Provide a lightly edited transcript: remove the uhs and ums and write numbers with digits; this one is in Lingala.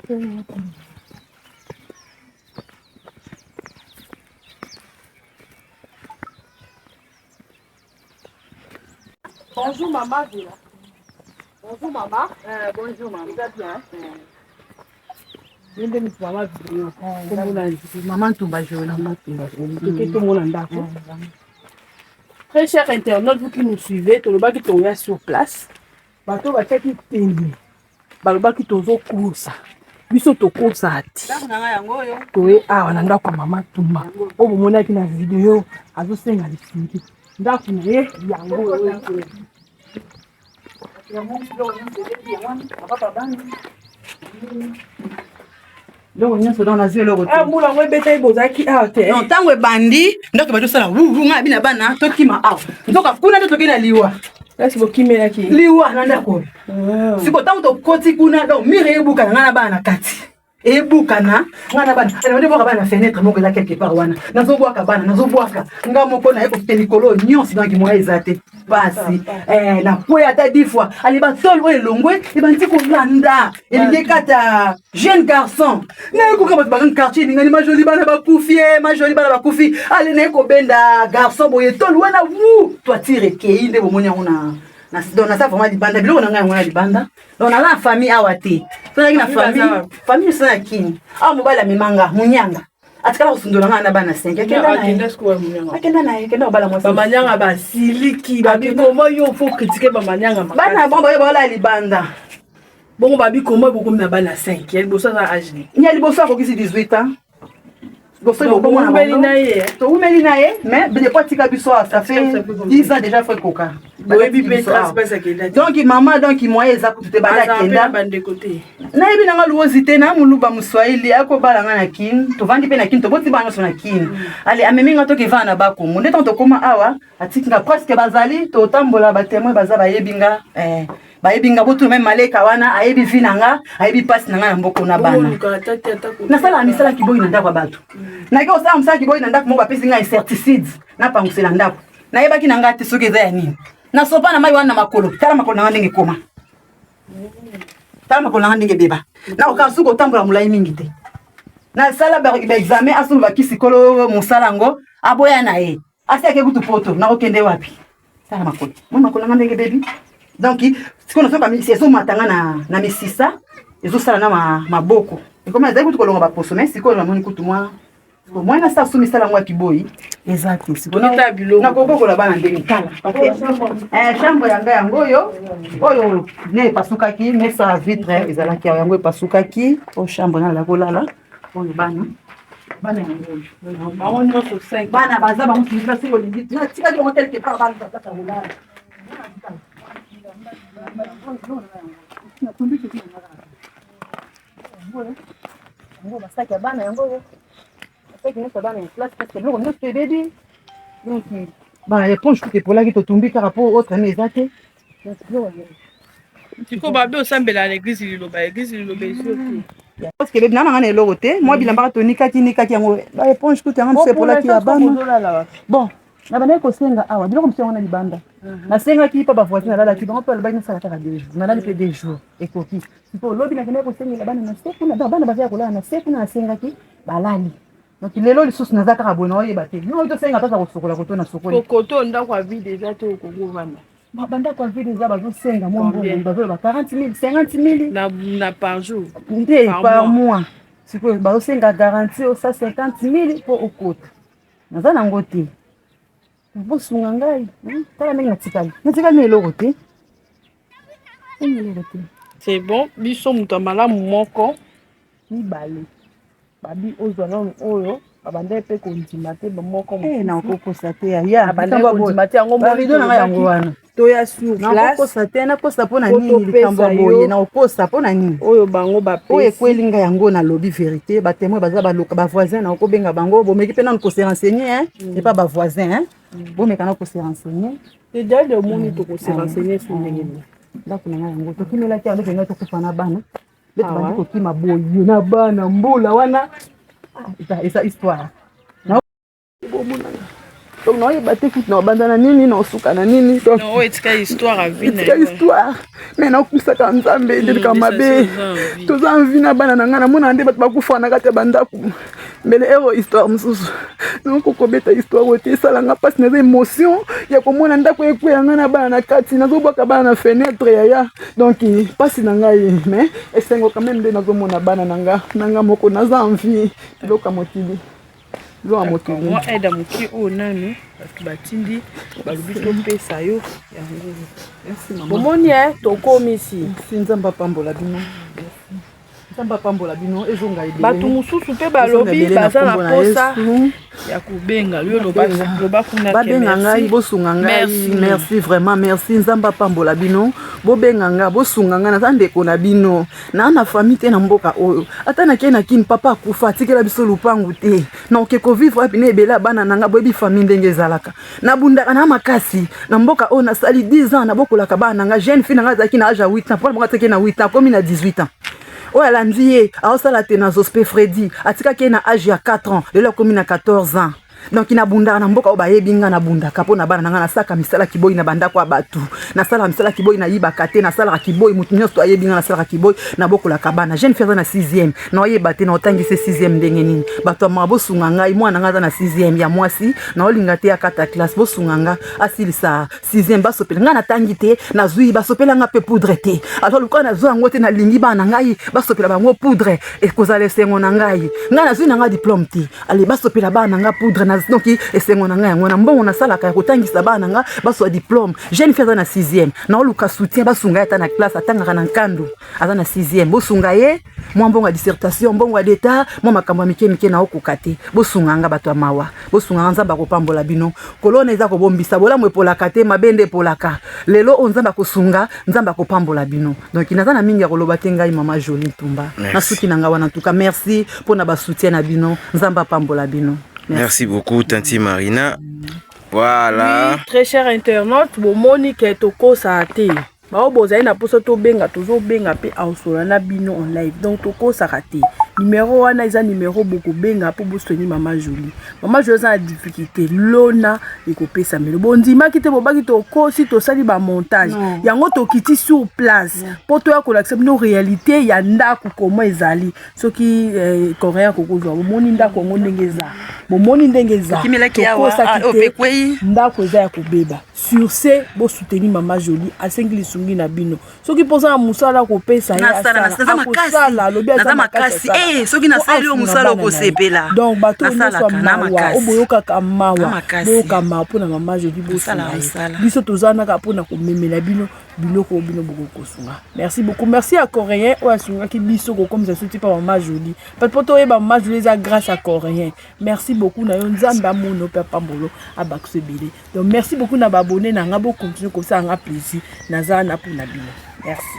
Bonjour maman. Bonjour maman. Bonjour maman. Vous allez bien? Maman Tumba Jola. Très cher internaute, vous qui nous suivez, tout le bas qui est sur place, bateau va faire qui tenu, baloba qui tozo coursa, biso to coursa ati. Oui, ah on a quoi maman Tumba. Oh mon aki na vidéo, azo senga lisingi. Ndaku na ye yango. Moula ngwe beta ibozaki ate. Non, tango bandi, ndoko bato sala wu nga bina bana tokima aw. Ndoka kuna to tokena liwa. Kasi bokimela ki. Liwa na ndako. Siko tango to koti kuna donc mire ebuka na ngana bana kati. Ebuka na ngana bana. Ana ndebo bana fenêtre moko za quelque part wana. Nazobwaka bana, nazobwaka. Nga moko na eko telikolo nyonsi donc moi ezate. Basi na po ya ta 10 fois ali ba tol we longwe e ba ntiko landa elinge kata jeune garçon na ko ka ba quartier ngani ma joli bana ba kufi ali na ko benda garçon boye tol wana wu toi tire ke inde bo monya una na dona sa forma di banda bilo na ngai ngona di banda dona la famille awate to na famille sana kini aw mobala mimanga munyanga atikala kusundola ngana bana 5 akenda na bala mwasi bamanyanga basiliki babi komo yo faut critiquer bamanyanga bana bomba yo bala libanda bongo babi komo boko na bana 5 ya liboso za âge ni nya liboso akokisi 18 ans gosse boko mona to umeli na ye mais de pas tika biso ça fait 10 ans déjà fait coca boyebi pe trace pas ça kenda donc maman donc moi eza kutute bala kenda bande côté na yebi nanga luozite na muluba muswahili akobala nga na kin tovandi pe na kin toboti bana so na kin ali ameminga to kivana na bako munde to koma awa atikinga presque bazali to tambola ba témoin baza bayebinga bayebinga botu même maleka wana ayebi vinanga ayebi passe nanga na mboko na bana na sala misala kiboyi na ndako bato na ko sa msala kiboyi na ndako mo bapesi nga incertitude na pangusela ndako na yebaki na ngati soki eza ya nini na sopa na mai wana makolo tala makolo na ndenge koma tala makolo na ndenge beba na okasuko tambola mulai mingi te na sala ba examen asu ba kisikolo musalango aboya na ye asiake kutu poto na okende wapi sala makolo mo makolo na ndenge bebi donc sikono soka mi seso matanga na misisa ezo sala na maboko e comme ezali kutu kolonga ba poso mais sikono na moni kutu mwa moi na sa sumi sala ngwa kiboyi exact sikono na koboko la bana ndenge kala chambre yanga yango oyo ne pasukaki mais sa vitre ezalaki yango pasukaki o chambre na la kolala oyo bana yango bango nyonso 5 bana baza bango kisa siko lingi na tika ko quelque part bana bataka kolala yango basaki ya bana yango basaki nyonso bana ya classe parce que biloko nyonso ebebi donc ba éponge tout epolaki totumbi par rapport autre mais eza te tiko babe osambela na église liloba esi parce que bebi nanga na eloko te mwa bilamba tonikaki yango ba éponge tout yango mso epolaki ya bana bon na bana kosenga awa biloko mso yango na libanda nasengaki mpa bavoisin nalalaki bango mpe alobaki nasala kaka 2 jours nalali mpe 2 jours ekoki mpo lobi nakendaki kosengela bana na se kuna bana bazala kolala na se kuna nasengaki balali donc lelo lisusu naza kaka boye na oyeba te no tosenga mpasa kosokola koto na sokoli koto ndako ya vide eza te okokovanda bandako ya vide eza bazosenga mwa mbongo bazoloba 40 000 50 000 na par jour nde par mois sikoyo bazosenga garantie osa 50 000 mpo okota naza nango te bosunga ngai tala ndenge natikali na eloko te c'est bon biso moto ya malamu moko mibale babi ozwa nano oyo babanda mpe kondima te bamoko na okokosa te ya kondima te yango barido na ngai yango wana toya sur place te nakosa mpo na nini likambo ya boye na okosa mpo na nini oyo bango bapesi oyo ekweli ngai yango na lobi vérité batémoin baza baloka bavoisin na okobenga bango bomeki mpe nano kose renseigner epa bavoisin bomeka na kose renseigner déjà de omoni tokose renseigner sur ndenge ndako na ngai yango tokimelaki yango ngai tokufa na bana beti bandi kokima boye na bana mbula wana eza histoire donc naoyeba te kutu na obanda na nini na osuka na nini donc etika histoire à vie etika histoire mais nakumisaka nzambe ndelika mabe toza envie na bana na ngai namona nde bato bakufa na kati ya bandako mbele ero histoire mosusu nakokobeta histoire oyo te esalanga mpasi naza émotion ya komona ndako ekweya ngai na bana na kati nazobwaka bana na fenêtre yaya donc mpasi na ngai mais esengo quand même nde nazomona bana na nga moko naza envie loka mokili lo mokili moi aide à moki o nanu parce que batindi balobi topesa yo yango merci maman bomoni tokomisi nzambe apambola bino nzambe apambola bino ezonga ebele bato mosusu mpe balobi baza na posa ya kobenga yo loba kuna babenga ngai bosunga ngai merci vraiment merci nzambe apambola bino bobenga ngai bosunga ngai naza ndeko na bino na famille te na mboka oyo ata nakei na kini papa akufa atikela biso lupangu te naoke kovivre api na ebele bana na ngai boyebi famille ndenge ezalaka nabundaka na makasi na mboka oyo nasali 10 ans nabokolaka bana na ngai jeune fille na ngai azalaki na age ya 8 ans mpona moko ateki na 8 ans akomi na 18 ans oyo alandi ye aosala te na Zospe Freddy atikaki ye na age ya 4 ans lelo akomi na 14 ans donc nabundaka na mboka oyo bayebi nga nabundaka mpo na bana na nga nasalaka misala kiboyi na bandako ya bato nasalaka misala kiboyi nayibaka te nasalaka kiboyi motu nyonso ayebi nga nasalaka kiboyi nabokolaka bana jeune fille aza na 6e naoyeba te naotangisa 6e ndenge nini bato ya mama bosunga ngai mwana nga aza na 6e ya mwasi naolinga te akata classe bosunga nga asilisa 6e basopela nga natangi te nazwi basopela nga mpe poudre te alors luka nazwi yango te nalingi bana ngai basopela bango poudre ekozala esengo na ngai nga nazwi na nga diplôme te ale basopela bana nga poudre donc esengo na ngai yango na mbongo nasalaka ya kotangisa bana nga baswa diplôme jeune fille aza na 6e naoluka soutien basunga ye ata na classe atangaka na nkando aza na 6e bosunga ye mwa mbongo ya dissertation mbongo ya d'état mwa makambo ya mike naokoka te bosunga nga bato ya mawa bosunga nga nzambe akopambola bino kolona eza kobombisa bolamu epolaka te mabende epolaka lelo oyo nzambe akosunga nzambe akopambola bino donc naza na mingi ya koloba te ngai mama Jolie Ntumba nasuki na ngai wana en tout cas merci mpona basoutien na bino nzambe apambola bino. Merci beaucoup, Tanti Marina. Voilà. Oui, très cher internaute, bomoni ke toko sa te. Bao bozali na poso to benga tozo benga pe ausola na bino en live. Donc toko sa te. Numéro wana eza numéro boko benga po bosoni mama Jolie. Mama Jolie a difficulté lona ekopesa melo. Bondima kite bobaki toko si to sali ba montage. Yango to kiti sur place. Po to ya ko accepter no réalité ya ndako comment ezali. Soki coréen kokozwa bomoni ndako ngo ndengeza. Bomoni ndengeza. Toko sa kite ndako eza ya kobeba. Sur ce bo soutenir mama Jolie asengi sungi na bino. Soki poza musala kopesa ya sala lobi asa makasi. Soki na sali o musala okosepela. Donc bato nyonso mawa oboyokaka mawa boyoka mawa mpona mama Jolie bosala biso tozanaka mpona komemela bino biloko bino bokokosunga. Merci beaucoup. Merci à Coréen oyo asungaki biso kokomisa soki pa mama Jolie poto oyeba mama Jolie eza grâce à Coréen. Merci beaucoup na yo nzambe amono mpe apambolo abakuse ebele. Donc merci beaucoup na babone na nga bokontinue kosala nga plaisir naza na mpona bino. Merci.